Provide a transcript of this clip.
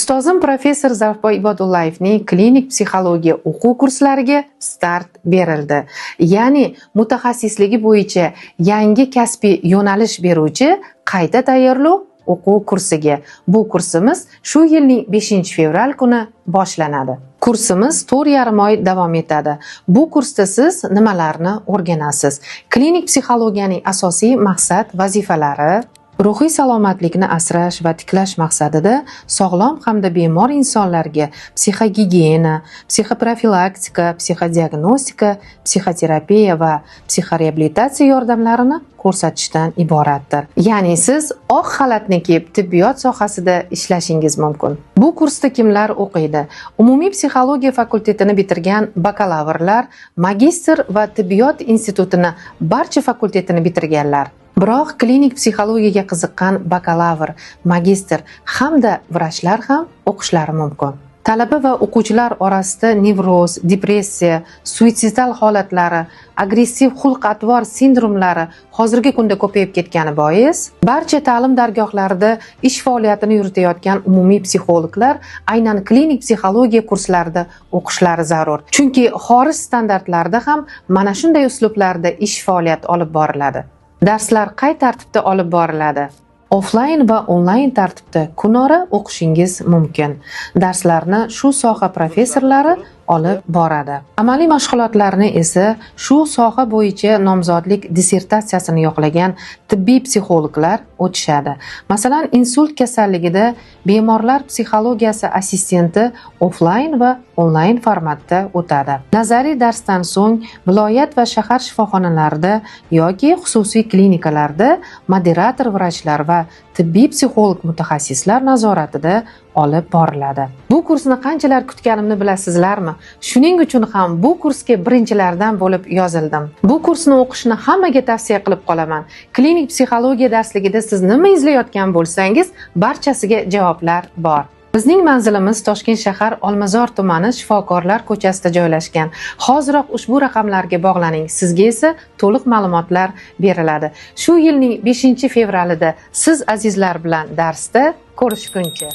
Ustozim professor Zarifboy Ibodullayevning klinik psixologiya o'quv kurslariga start berildi. Ya'ni mutaxassisligi bo'yicha yangi kasbiy yo'nalish beruvchi qayta tayyorlov o'quv kursiga. Bu kursimiz shu yilning 5-fevral kuni boshlanadi. Kursimiz 4,5 oy davom etadi. Bu kursda siz nimalarni o'rganasiz? Klinik psixologiyaning asosiy maqsad vazifalari, ruhiy salomatlikni asrash va tiklash maqsadida sog'lom hamda bemor insonlarga psixogigiyena, psixoprofilaktika, psixodiagnostika, psixoterapiya va psixoreabilitatsiya yordamlarini ko'rsatishdan iboratdir. Ya'ni siz oq xalatni kiyib tibbiyot sohasida ishlashingiz mumkin. Bu kursda kimlar o'qiydi? Umumiy psixologiya fakultetini bitirgan bakalavrlar, magistr va tibbiyot institutini barcha fakultetini bitirganlar. Biroq klinik psixologiyaga qiziqqan bakalavr, magistr hamda vrachlar ham o'qishlari mumkin. Talaba va o'quvchilar orasida nevroz, depressiya, suitsidal holatlari, agressiv xulq-atvor sindromlari hozirgi kunda ko'payib ketgani bois, barcha ta'lim dargohlarida ish faoliyatini yuritayotgan umumiy psixologlar aynan klinik psixologiya kurslarida o'qishlari zarur. Chunki xorij standartlarida ham mana shunday uslublarda ish faoliyati olib boriladi. Darslar qay tartibda olib boriladi? Offline va onlayn tartibda kunora o'qishingiz mumkin. Darslarni shu soha professorlari olib boradi. Amaliy mashg'ulotlarni esa shu soha bo'yicha nomzodlik dissertatsiyasini yoqlagan tibbiy psixologlar o'tishadi. Masalan, insult kasalligida bemorlar psixologiyasi assistenti offline va onlayn formatda o'tadi. Nazariy darsdan so'ng viloyat va shahar shifoxonalarida yoki xususiy klinikalarda moderator vrachlar va tibbiy psixolog mutaxassislar nazoratida olib boriladi. Bu kursni qanchalar kutganimni bilasizlarmi? Shuning uchun ham bu kursga birinchilardan bo'lib yozildim. Bu kursni o'qishni hammaga tavsiya qilib qolaman. Klinik psixologiya darsligida siz nima izlayotgan bo'lsangiz, barchasiga javoblar bor. Bizning manzilimiz Toshkent shahar Olmazor tumani Shifokorlar ko'chasida joylashgan. Hoziroq ushbu raqamlarga bog'laning. Sizga esa to'liq ma'lumotlar beriladi. Shu yilning 5-fevralida siz azizlar bilan darsda ko'rishguncha